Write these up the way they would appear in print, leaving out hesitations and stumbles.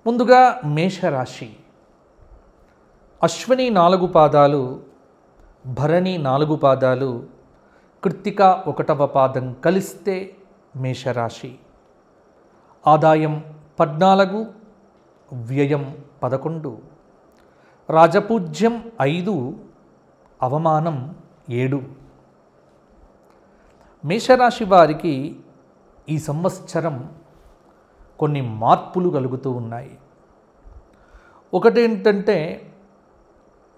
ముందుగా మేషరాశి. అశ్విని 4 పాదాలు, భరణి 4 పాదాలు, కృత్తిక 1వ పాదం కలిస్తే మేషరాశి. ఆదాయం 14, వ్యయం 11, రాజపూజ్యం 5, అవమానం 7. మేషరాశి వారికి ఈ సంవత్సరం కొన్ని మార్పులు కలుగుతూ ఉన్నాయి. ఒకటేంటంటే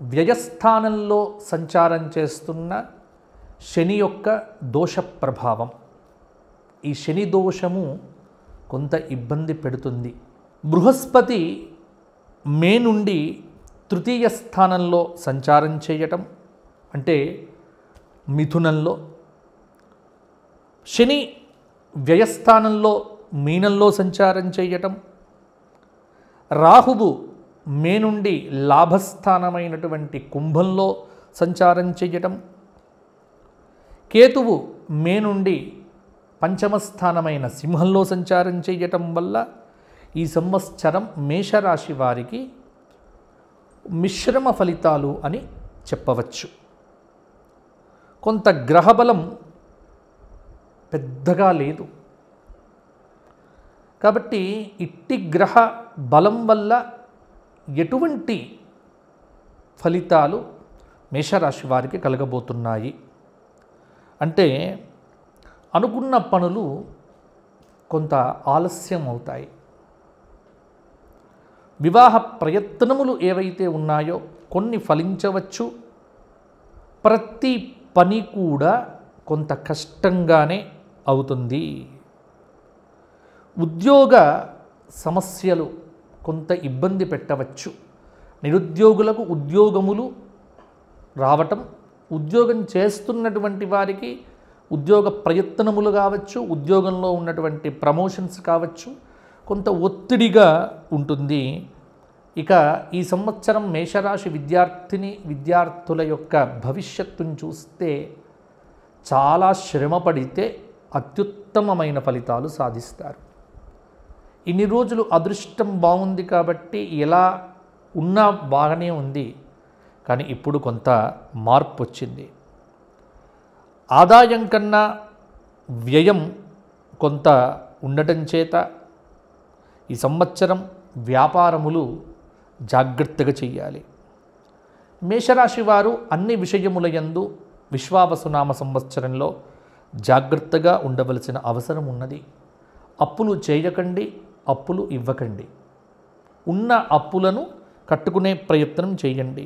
వ్యయస్థానంలో సంచారం చేస్తున్న శని యొక్క దోష ప్రభావం. ఈ శని దోషము కొంత ఇబ్బంది పెడుతుంది. బృహస్పతి మే నుండి తృతీయ స్థానంలో సంచారం చేయటం, అంటే మిథునంలో, శని వ్యయస్థానంలో మీనంలో సంచారం చేయటం, రాహువు మే నుండి లాభస్థానమైనటువంటి కుంభంలో సంచారం చేయటం, కేతువు మే నుండి పంచమస్థానమైన సింహంలో సంచారం చేయటం వల్ల ఈ సంవత్సరం మేషరాశి వారికి మిశ్రమ ఫలితాలు అని చెప్పవచ్చు. కొంత గ్రహబలం పెద్దగా లేదు కాబట్టి ఇట్టి గ్రహ బలం వల్ల ఎటువంటి ఫలితాలు మేషరాశి వారికి కలగబోతున్నాయి అంటే, అనుకున్న పనులు కొంత ఆలస్యం అవుతాయి. వివాహ ప్రయత్నములు ఏవైతే ఉన్నాయో కొన్ని ఫలించవచ్చు. ప్రతి పని కూడా కొంత కష్టంగానే అవుతుంది. ఉద్యోగ సమస్యలు కొంత ఇబ్బంది పెట్టవచ్చు. నిరుద్యోగులకు ఉద్యోగములు రావటం, ఉద్యోగం చేస్తున్నటువంటి వారికి ఉద్యోగ ప్రయత్నములు కావచ్చు, ఉద్యోగంలో ఉన్నటువంటి ప్రమోషన్స్ కావచ్చు, కొంత ఒత్తిడిగా ఉంటుంది. ఇక ఈ సంవత్సరం మేషరాశి విద్యార్థుల యొక్క భవిష్యత్తును చూస్తే చాలా శ్రమ పడితే అత్యుత్తమమైన ఫలితాలు సాధిస్తారు. ఇన్ని రోజులు అదృష్టం బాగుంది కాబట్టి ఎలా ఉన్నా బాగానే ఉంది, కానీ ఇప్పుడు కొంత మార్పు వచ్చింది. ఆదాయం కన్నా వ్యయం కొంత ఉండటం చేత ఈ సంవత్సరం వ్యాపారములు జాగ్రత్తగా చేయాలి. మేషరాశి వారు అన్ని విషయముల యందు విశ్వావసునామ సంవత్సరంలో జాగ్రత్తగా ఉండవలసిన అవసరం ఉన్నది. అప్పులు చేయకండి, అప్పులు ఇవ్వకండి. ఉన్న అప్పులను కట్టుకునే ప్రయత్నం చేయండి.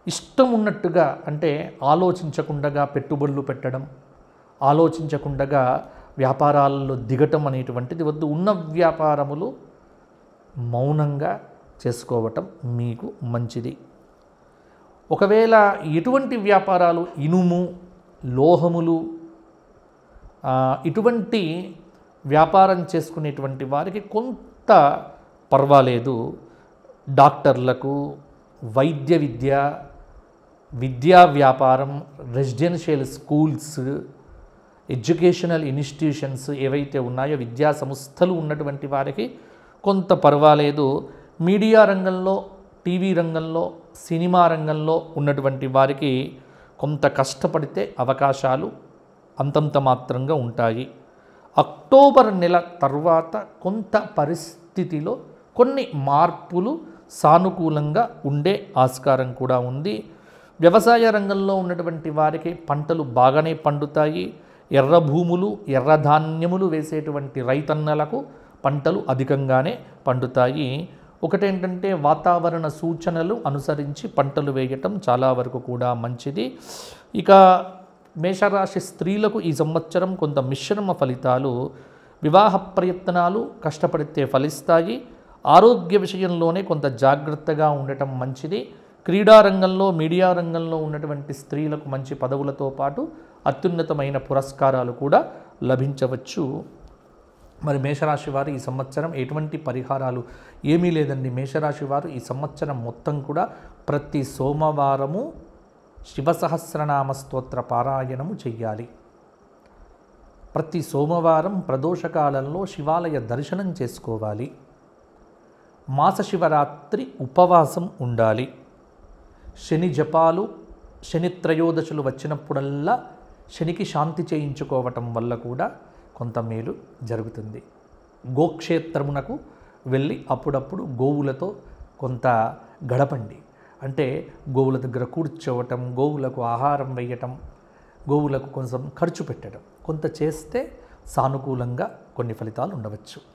ఇష్టం ఉన్నట్టుగా, అంటే ఆలోచించకుండా పెట్టుబడులు పెట్టడం, ఆలోచించకుండా వ్యాపారాలలో దిగటం అనేటువంటిది వద్దు. ఉన్న వ్యాపారములు మౌనంగా చేసుకోవటం మీకు మంచిది. ఒకవేళ ఎటువంటి వ్యాపారాలు, ఇనుము, లోహములు, ఇటువంటి వ్యాపారం చేసుకునేటువంటి వారికి కొంత పర్వాలేదు. డాక్టర్లకు, వైద్య విద్యా వ్యాపారం, రెసిడెన్షియల్ స్కూల్స్, ఎడ్యుకేషనల్ ఇన్స్టిట్యూషన్స్ ఏవైతే ఉన్నాయో విద్యా సంస్థలు ఉన్నటువంటి వారికి కొంత పర్వాలేదు. మీడియా రంగంలో, టీవీ రంగంలో, సినిమా రంగంలో ఉన్నటువంటి వారికి కొంత కష్టపడితే అవకాశాలు అంతంత మాత్రంగా ఉంటాయి. అక్టోబర్ నెల తర్వాత కొంత పరిస్థితిలో కొన్ని మార్పులు సానుకూలంగా ఉండే ఆస్కారం కూడా ఉంది. వ్యవసాయ రంగంలో ఉన్నటువంటి వారికి పంటలు బాగానే పండుతాయి. ఎర్ర భూములు, ఎర్ర ధాన్యములు వేసేటువంటి రైతన్నలకు పంటలు అధికంగానే పండుతాయి. ఒకటేంటంటే వాతావరణ సూచనలు అనుసరించి పంటలు వేయటం చాలా వరకు కూడా మంచిది. ఇక మేషరాశి స్త్రీలకు ఈ సంవత్సరం కొంత మిశ్రమ ఫలితాలు. వివాహ ప్రయత్నాలు కష్టపడితే ఫలిస్తాయి. ఆరోగ్య విషయంలోనే కొంత జాగ్రత్తగా ఉండటం మంచిది. క్రీడారంగంలో, మీడియా రంగంలో ఉన్నటువంటి స్త్రీలకు మంచి పదవులతో పాటు అత్యున్నతమైన పురస్కారాలు కూడా లభించవచ్చు. మరి మేషరాశి వారు ఈ సంవత్సరం ఎటువంటి పరిహారాలు ఏమీ లేదండి. మేషరాశి వారు ఈ సంవత్సరం మొత్తం కూడా ప్రతి సోమవారము శివసహస్రనామ స్తోత్ర పారాయణము చెయ్యాలి. ప్రతి సోమవారం ప్రదోషకాలంలో శివాలయ దర్శనం చేసుకోవాలి. మాస శివరాత్రి ఉపవాసం ఉండాలి. శని జపాలు, శని త్రయోదశులు వచ్చినప్పుడల్లా శనికి శాంతి చేయించుకోవటం వల్ల కూడా కొంత మేలు జరుగుతుంది. గోక్షేత్రమునకు వెళ్ళి అప్పుడప్పుడు గోవులతో కొంత గడపండి. అంటే గోవుల దగ్గర కూర్చోవటం, గోవులకు ఆహారం వేయటం, గోవులకు కొంచెం ఖర్చు పెట్టడం కొంత చేస్తే సానుకూలంగా కొన్ని ఫలితాలు ఉండవచ్చు.